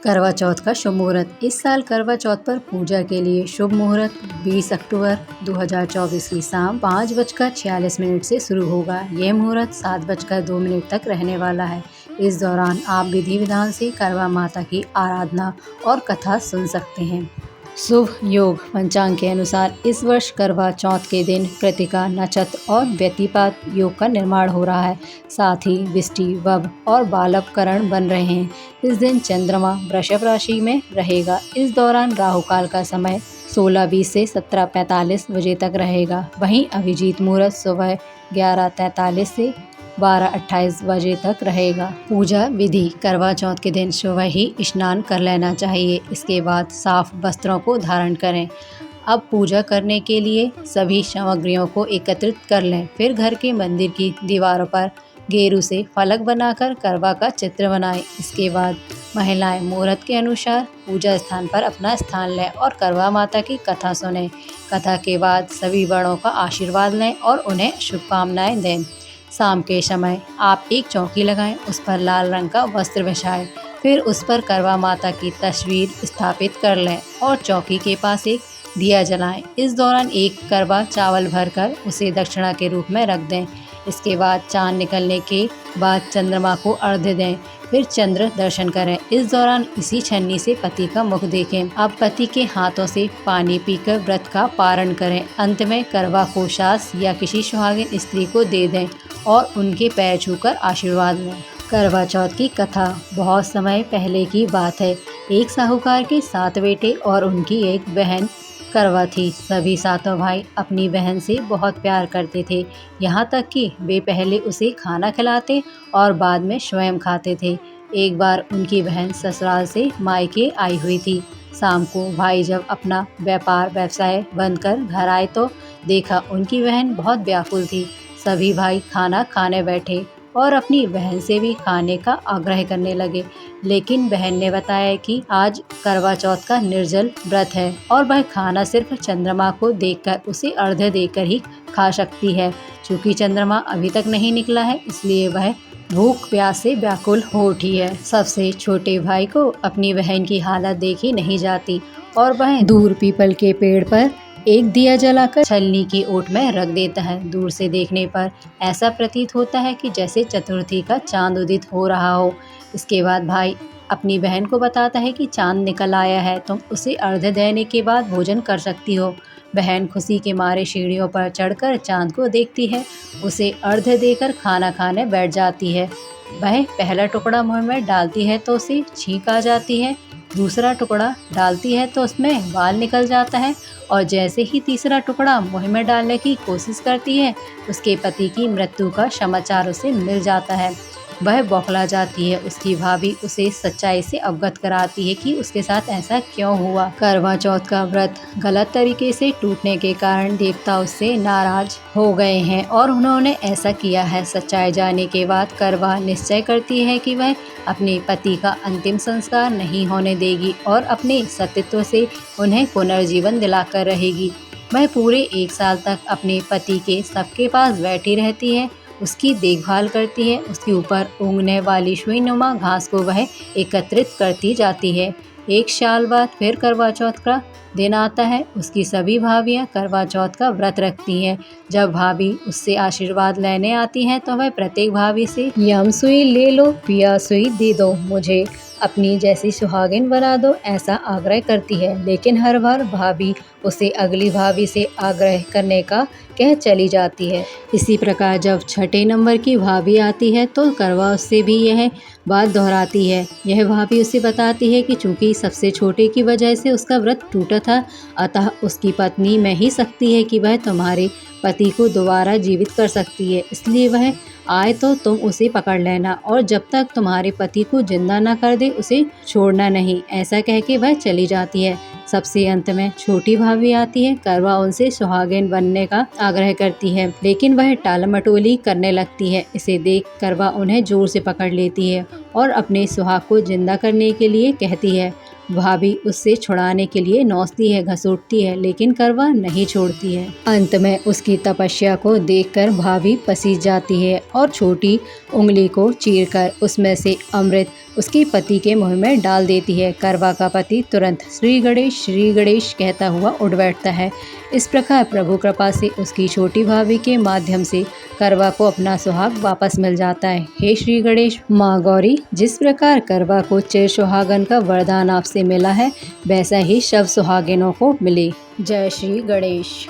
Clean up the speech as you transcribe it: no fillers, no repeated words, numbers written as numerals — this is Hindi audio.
करवा चौथ का शुभ मुहूर्त। इस साल करवा चौथ पर पूजा के लिए शुभ मुहूर्त 20 अक्टूबर 2024 की शाम 5:46 से शुरू होगा। यह मुहूर्त 7:02 तक रहने वाला है। इस दौरान आप विधि विधान से करवा माता की आराधना और कथा सुन सकते हैं। शुभ योग। पंचांग के अनुसार इस वर्ष करवा चौथ के दिन कृतिका नक्षत्र और व्यतिपात योग का निर्माण हो रहा है। साथ ही विष्टि वभ और बालव करण बन रहे हैं। इस दिन चंद्रमा वृषभ राशि में रहेगा। इस दौरान राहु काल का समय 16:20 से 17:45 बजे तक रहेगा। वहीं अभिजीत मुहूर्त सुबह 11:43 से 12:28 बजे तक रहेगा। पूजा विधि। करवा चौथ के दिन सुबह ही स्नान कर लेना चाहिए। इसके बाद साफ वस्त्रों को धारण करें। अब पूजा करने के लिए सभी सामग्रियों को एकत्रित कर लें। फिर घर के मंदिर की दीवारों पर गेरू से फलक बनाकर करवा का चित्र बनाएं। इसके बाद महिलाएं मुहूर्त के अनुसार पूजा स्थान पर अपना स्थान लें और करवा माता की कथा सुनें। कथा के बाद सभी बड़ों का आशीर्वाद लें और उन्हें शुभकामनाएं दें। शाम के समय आप एक चौकी लगाएं, उस पर लाल रंग का वस्त्र बिछाएं। फिर उस पर करवा माता की तस्वीर स्थापित कर लें और चौकी के पास एक दिया जलाएं। इस दौरान एक करवा चावल भरकर उसे दक्षिणा के रूप में रख दें। इसके बाद चांद निकलने के बाद चंद्रमा को अर्घ्य दें। फिर चंद्र दर्शन करें। इस दौरान इसी छन्नी से पति का मुख देखें। अब पति के हाथों से पानी पीकर व्रत का पारण करें। अंत में करवा को सास या किसी सुहागिन स्त्री को दे दें और उनके पैर छूकर आशीर्वाद लें। करवा चौथ की कथा। बहुत समय पहले की बात है। एक साहूकार के 7 बेटे और उनकी एक बहन करवा थी। सभी 7 भाई अपनी बहन से बहुत प्यार करते थे, यहाँ तक कि वे पहले उसे खाना खिलाते और बाद में स्वयं खाते थे। एक बार उनकी बहन ससुराल से मायके आई हुई थी। शाम को भाई जब अपना व्यवसाय बंद कर घर आए तो देखा उनकी बहन बहुत व्याकुल थी। सभी भाई खाना खाने बैठे और अपनी बहन से भी खाने का आग्रह करने लगे, लेकिन बहन ने बताया कि आज करवा चौथ का निर्जल व्रत है और वह खाना सिर्फ चंद्रमा को देखकर उसे अर्घ्य देकर ही खा सकती है। चूँकि चंद्रमा अभी तक नहीं निकला है, इसलिए वह भूख प्यास से व्याकुल हो उठी है। सबसे छोटे भाई को अपनी बहन की हालत देखी नहीं जाती और वह दूर पीपल के पेड़ पर एक दिया जलाकर छलनी की ओट में रख देता है। दूर से देखने पर ऐसा प्रतीत होता है कि जैसे चतुर्थी का चांद उदित हो रहा हो। इसके बाद भाई अपनी बहन को बताता है कि चांद निकल आया है, तुम उसे अर्घ्य देने के बाद भोजन कर सकती हो। बहन खुशी के मारे सीढ़ियों पर चढ़कर चांद को देखती है, उसे अर्घ्य देकर खाना खाने बैठ जाती है। वह पहला टुकड़ा मुंह में डालती है तो उसे छींक आ जाती है। दूसरा टुकड़ा डालती है तो उसमें बाल निकल जाता है और जैसे ही तीसरा टुकड़ा मुंह में डालने की कोशिश करती है, उसके पति की मृत्यु का समाचार उसे मिल जाता है। वह बौखला जाती है। उसकी भाभी उसे सच्चाई से अवगत कराती है कि उसके साथ ऐसा क्यों हुआ। करवा चौथ का व्रत गलत तरीके से टूटने के कारण देवता उससे नाराज हो गए हैं और उन्होंने ऐसा किया है। सच्चाई जानने के बाद करवा निश्चय करती है कि वह अपने पति का अंतिम संस्कार नहीं होने देगी और अपने सतीत्व से उन्हें पुनर्जीवन दिलाकर रहेगी। वह पूरे 1 साल तक अपने पति के सबके पास बैठी रहती है, उसकी देखभाल करती है। उसके ऊपर उगने वाली सुईनुमा घास को वह एकत्रित करती जाती है। 1 साल बाद फिर करवा चौथ का दिन आता है। उसकी सभी भाभियां करवा चौथ का व्रत रखती हैं। जब भाभी उससे आशीर्वाद लेने आती हैं तो वह प्रत्येक भाभी से यम सुई ले लो, पिया सुई दे दो, मुझे अपनी जैसी सुहागिन बना दो, ऐसा आग्रह करती है। लेकिन हर बार भाभी उसे अगली भाभी से आग्रह करने का कह चली जाती है। इसी प्रकार जब 6 नंबर की भाभी आती है तो करवा उससे भी यह बात दोहराती है। यह भाभी उसे बताती है कि चूंकि सबसे छोटे की वजह से उसका व्रत टूटा था, अतः उसकी पत्नी में ही सकती है कि वह तुम्हारे पति को दोबारा जीवित कर सकती है। इसलिए वह आए तो तुम उसे पकड़ लेना और जब तक तुम्हारे पति को जिंदा न कर दे उसे छोड़ना नहीं। ऐसा कह के वह चली जाती है। सबसे अंत में छोटी भाभी आती है। करवा उनसे सुहागिन बनने का आग्रह करती है, लेकिन वह टालमटोली करने लगती है। इसे देख करवा उन्हें जोर से पकड़ लेती है और अपने सुहाग को जिंदा करने के लिए कहती है। भाभी उससे छुड़ाने के लिए नौचती है, घसीटती है, लेकिन करवा नहीं छोड़ती है। अंत में उसकी तपस्या को देखकर भाभी पसीज जाती है और छोटी उंगली को चीरकर उसमें से अमृत उसके पति के मुंह में डाल देती है। करवा का पति तुरंत श्री गणेश कहता हुआ उठ बैठता है। इस प्रकार प्रभु कृपा से उसकी छोटी भाभी के माध्यम से करवा को अपना सुहाग वापस मिल जाता है। हे श्री गणेश, माँ गौरी, जिस प्रकार करवा को चिर सुहागन का वरदान आपसे मिला है, वैसा ही शव सुहागिनों को मिले। जय श्री गणेश।